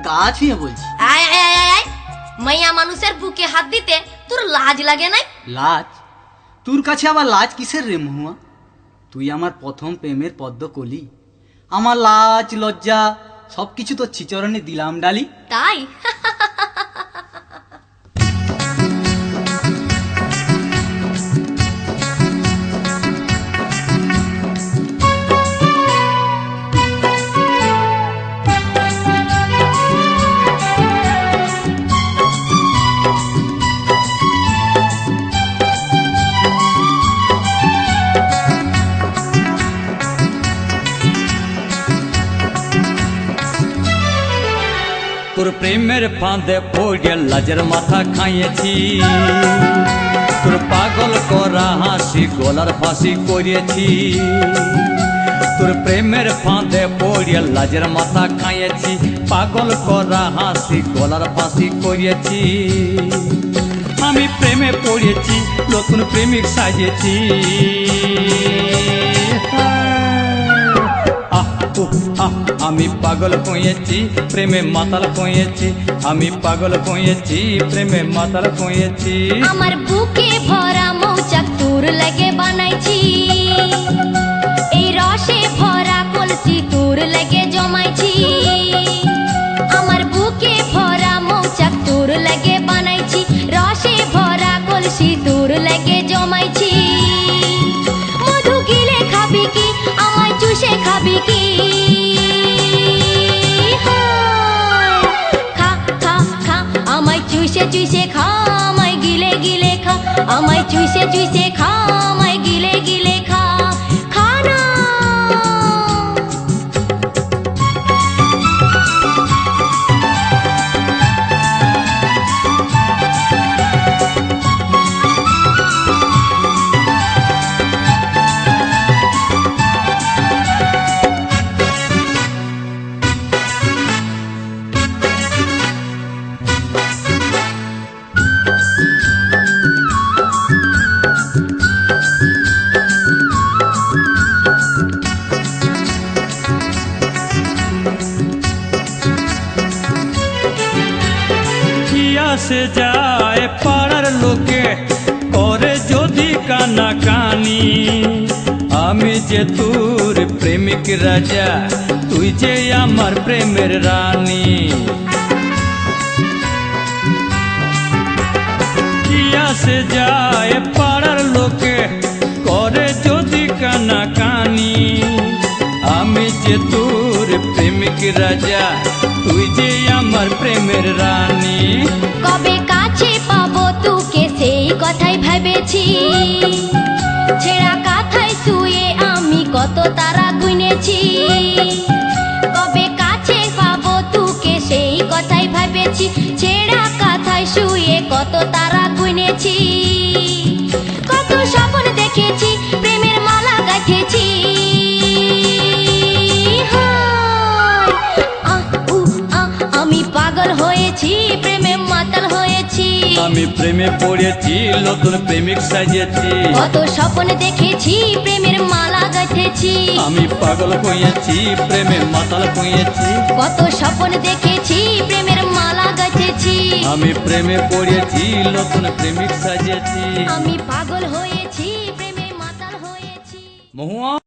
গা ছুঁয়ে বলছি। আয় আয় আয় আয়, মাইয়া মানুষের বুকে হাত দিতে তোর লাজ লাগে নাই? লাজ? তোর কাছে আবার লাজ কিসের রে মহুয়া? তুই আমার প্রথম প্রেমের পদ্ম কলি। আমার লাজ লজ্জা সবকিছু তোর চিচরণে দিলাম ডালি। তাই? তোর প্রেমের ফাঁদে পড়ে লাজের মাথা খাইয়েছি, তোর পাগল করা হাসি গলার ফাঁসি করিয়েছি। তোর প্রেমের ফাঁদে পড়ে লাজের মাথা খাইয়েছি, পাগল করা হাসি গলার ফাঁসি করিয়েছি। আমি প্রেমে পড়েছি, নতুন প্রেমিক সাজেছি। আমি পাগল কইয়েছি, প্রেমে মাতাল কইয়েছি। আমি পাগল কইয়েছি, প্রেমে মাতাল কইয়েছি। আমার বুকে ভরা মৌচাক তোর লাগে বানাইছি, এই রসে ভরা কলসি তোর লাগে জমাইছি। আমার বুকে ভরা মৌচাক তোর লাগে বানাইছি, রসে ভরা কলসি তোর লাগে জমাইছি। মধু গিলে খাবি কি, আমায় চুষে খাবি কি? চুষে চুষে খা, আমায় গিলে গিলে খা। আমায় চুষে চুষে খা, আমায় গিলে গিলে খা। খা না। সে যায় পাড়ার লোকে করে যদি কানা কানি, আমি যে তোর প্রেমিক রাজা, তুই যে আমার প্রেমের রানী। কিয়া সে যায় পাড়ার লোকে করে যদি কানা কানি, আমি যে তোর প্রেমিক রাজা, তুই যে আমার প্রেমের রানী। কবে কাছে পাবো তোকে সেই কথাই ভেবেছি, ছেঁড়া কাঁথায় শুয়ে আমি কত তারা গুনেছি। কবে কাছে পাবো তোকে সেই কথাই ভেবেছি, ছেঁড়া কাঁথায় শুয়ে কত তারা গুনেছি। কত স্বপ্ন দেখেছি, প্রেমের মালা গাঁথেছি। আমি পাগল হয়েছি, প্রেমে মাতাল হয়েছি। আমি প্রেমে পড়েছি, নতুন প্রেমিক সাজিয়েছি। কত স্বপ্ন দেখেছি, প্রেমের মালা গাঁথেছি। আমি পাগল হয়েছি, প্রেমে মাতাল হয়েছি। কত স্বপ্ন দেখেছি, প্রেমের মালা গাঁথেছি। আমি প্রেমে পড়েছি, নতুন প্রেমিক সাজিয়েছি। আমি পাগল হয়েছি, প্রেমে মাতাল হয়েছি। মহুয়া।